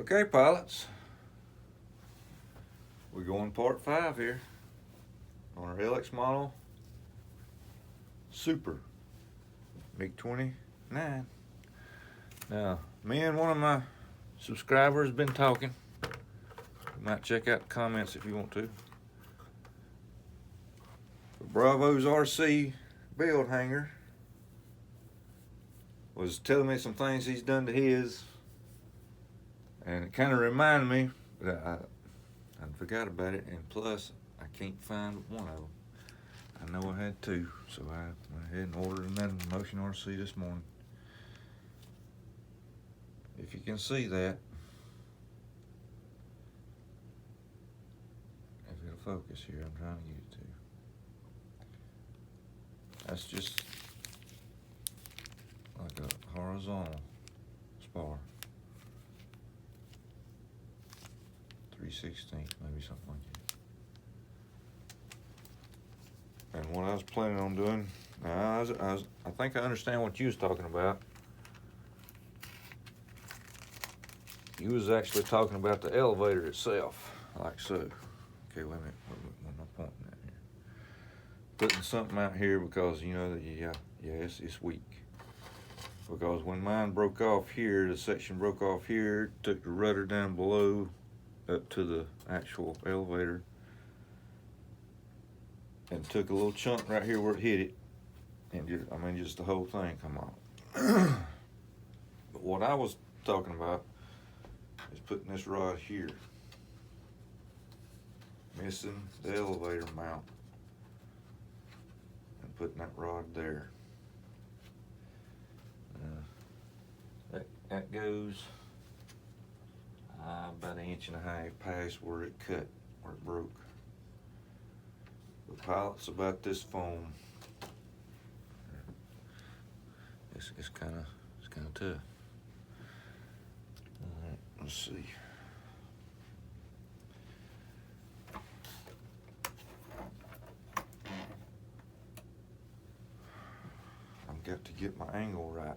Okay, pilots, we're going part 5 here on our LX model Super MiG-29. Now, me and one of my subscribers been talking. You might check out the comments if you want to. Bravo's RC build hanger was telling me some things he's done to his, and it kind of reminded me that I forgot about it, and plus I can't find one of them. I know I had 2, so I went ahead and ordered another Motion RC this morning. If you can see that, if it'll focus here, I'm trying to get it to. That's just like a horizontal spar. 3/16, maybe something like that. And what I was planning on doing, I think I understand what you was talking about. You was actually talking about the elevator itself, like so. Okay, wait a minute, what am I pointing at here? Putting something out here because you know that it's weak. Because when mine broke off here, the section broke off here, took the rudder down below up to the actual elevator, and took a little chunk right here where it hit it, and just the whole thing come off. But what I was talking about is putting this rod here, missing the elevator mount, and putting that rod there. That goes about 1.5 inches past where it cut, where it broke. The pilot's about this foam. It's kind of tough. All right, let's see. I've got to get my angle right.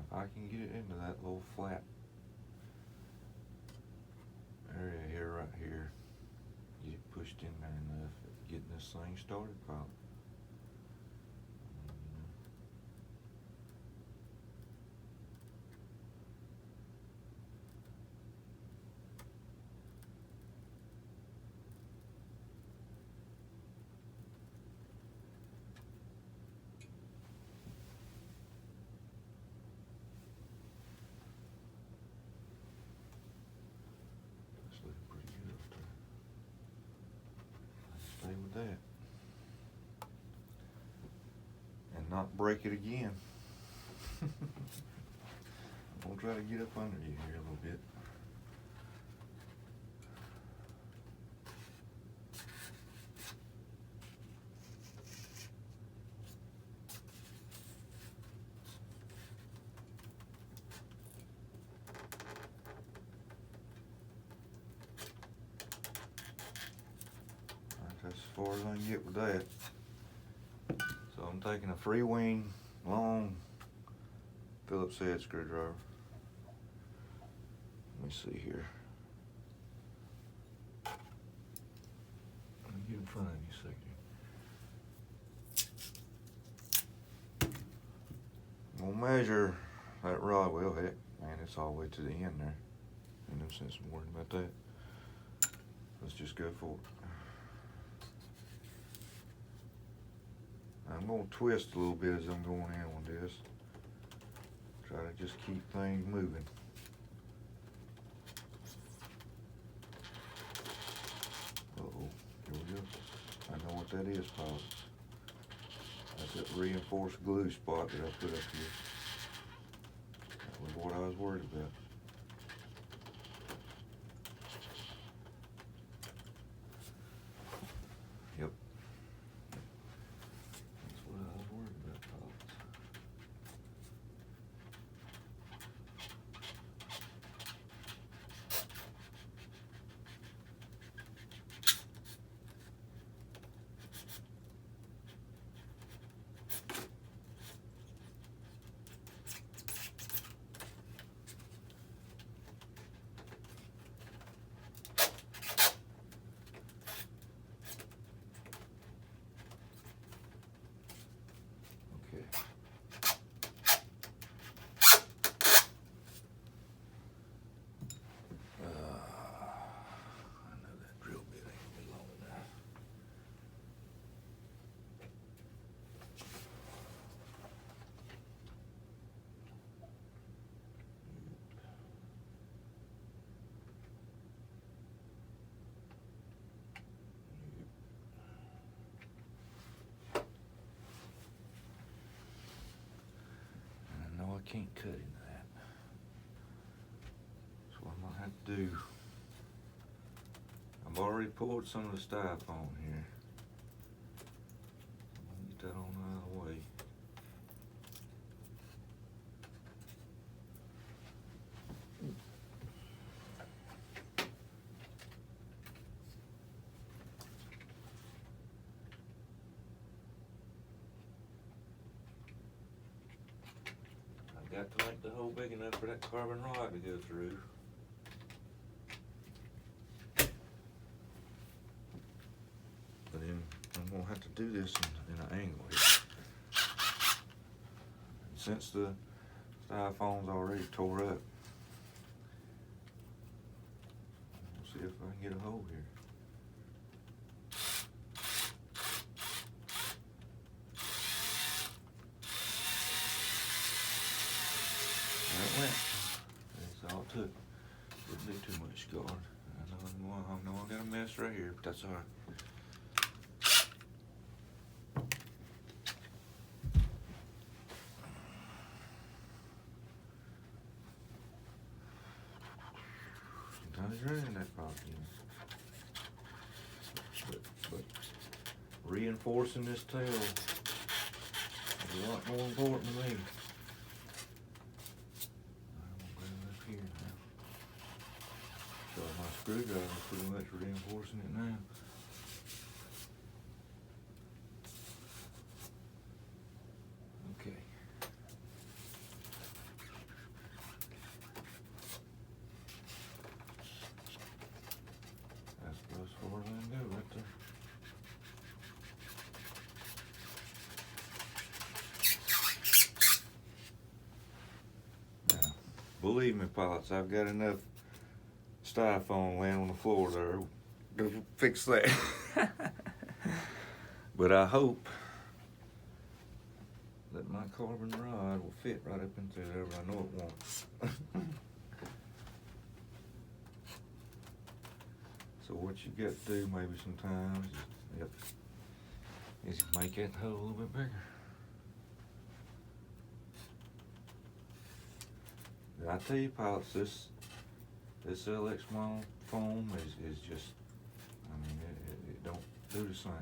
If I can get it into that little flat area here, right here, get it pushed in there enough, getting this thing started, probably. Stay with that and not break it again. I'm gonna try to get up under you here a little bit. That's as far as I can get with that. So I'm taking a free wing, long Phillips head screwdriver. Let me see here. Let me get in front of you a second. I'm gonna measure that rod. Well, heck, man, it's all the way to the end there. Ain't no sense in worrying about that. Let's just go for it. I'm going to twist a little bit as I'm going in on this. Try to just keep things moving. Uh-oh, here we go. I know what that is, pilots. That's that reinforced glue spot that I put up here. That was what I was worried about. Yep. That's what I was worried about, pilots. can't cut into that. So what I'm gonna have to do, I've already poured some of the styrofoam here. I'm gonna get that on out of the way. Got to make the hole big enough for that carbon rod to go through. But then I'm gonna have to do this in an angle here. And since the styrofoam's already tore up, we'll see if I can get a hole here. That went. That's all it took. Didn't do too much guard. I know I got a mess right here, but that's all right. Sometimes you're in that pocket, but reinforcing this tail is a lot more important to me. So my screwdriver is pretty much reinforcing it now. Okay. That's about as far as I can go right there. Now, believe me, pilots, I've got enough styrofoam laying on the floor there to fix that. But I hope that my carbon rod will fit right up into there, but I know it won't. So what you got to do maybe sometimes is make that hole a little bit bigger. Did I tell you, pilots, this LX foam is just, I mean, it don't do the same.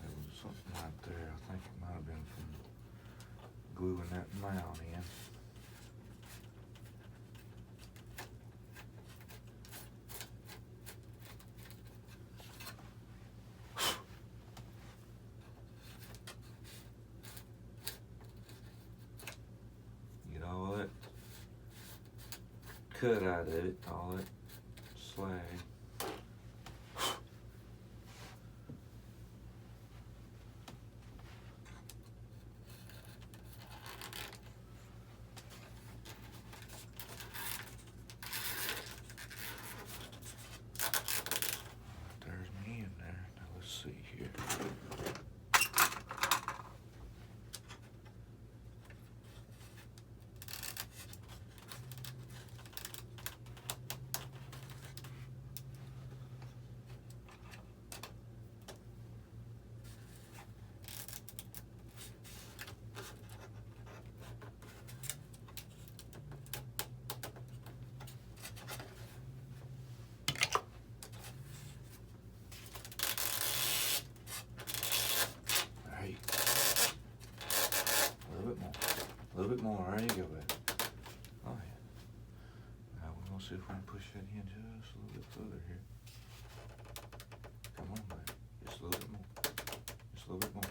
There was something right there. I think it might have been from gluing that mount in. Cut out of it, all that slag. There's me in there. Now let's see here. A little bit more, there you go, babe. Oh yeah. Now we're gonna see if we can push that in just a little bit further here. Come on, babe. Just a little bit more. Just a little bit more.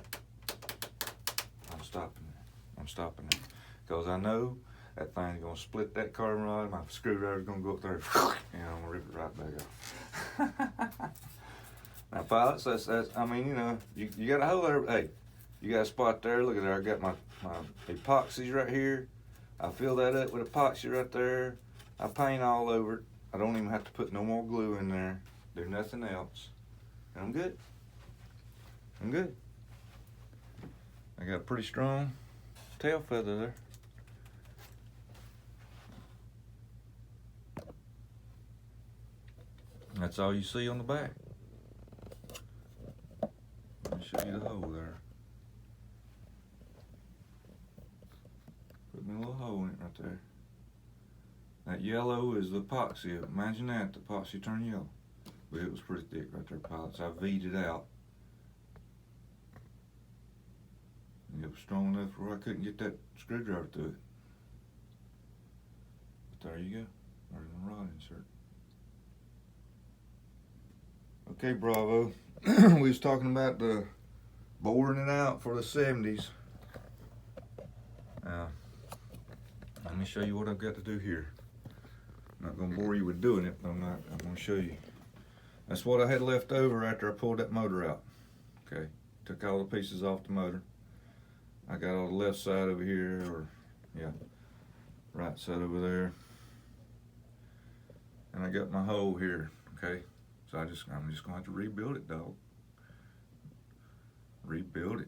I'm stopping that. I'm stopping that. Because I know that thing's gonna split that carbon rod, my screwdriver's gonna go up there, and I'm gonna rip it right back off. Now pilots, that's I mean, you know, you got a hole there, hey, you got a spot there, look at there, I got my epoxies right here. I fill that up with epoxy right there. I paint all over it. I don't even have to put no more glue in there, do nothing else. And I'm good. I'm good. I got a pretty strong tail feather there. That's all you see on the back. Let me show you the hole there. Put me a little hole in it right there. That yellow is the epoxy. Imagine that, the epoxy turned yellow. But it was pretty thick right there, pilots. I V'd it out. And it was strong enough where I couldn't get that screwdriver through it. But there you go. There's my rod insert. Okay, Bravo. We was talking about the boring it out for the 70s. Let me show you what I've got to do here. I'm not gonna bore you with doing it, but I'm gonna show you. That's what I had left over after I pulled that motor out. Okay, took all the pieces off the motor. I got all the left side over here, or yeah, right side over there. And I got my hole here, okay? So I'm just gonna have to rebuild it, dog. Rebuild it.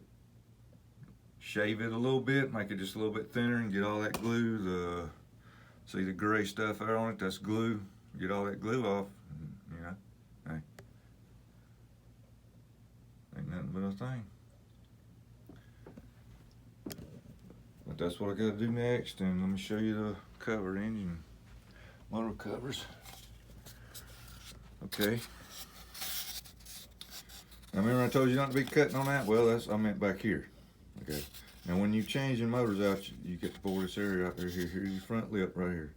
Shave it a little bit, make it just a little bit thinner, and get all that glue, see the gray stuff there on it, that's glue. Get all that glue off, you know, hey. Ain't nothing but a thing. But that's what I gotta do next, and let me show you the cover, engine motor covers. Okay. Now remember I told you not to be cutting on that? Well, I meant back here. Okay. Now when you change your motors out, you get to pull this area out there. Here's your front lip right here.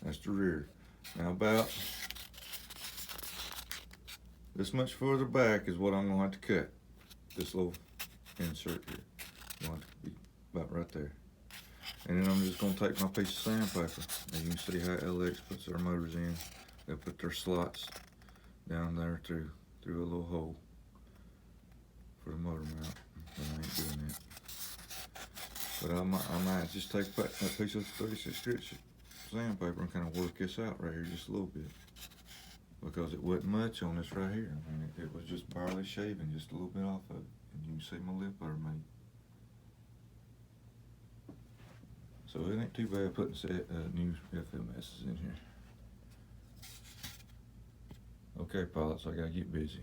That's the rear. Now about this much further back is what I'm gonna have to cut. This little insert here. It's going to be about right there. And then I'm just gonna take my piece of sandpaper. And you can see how LX puts their motors in. They'll put their slots down there through a little hole for the motor mount. But I ain't doing that. But I might just take that piece of 36 grit sandpaper and kind of work this out right here just a little bit. Because it wasn't much on this right here. I mean, it was just barely shaving just a little bit off of it. And you can see my lip there, mate. So it ain't too bad putting new FMSs in here. Okay, pilots, I gotta get busy.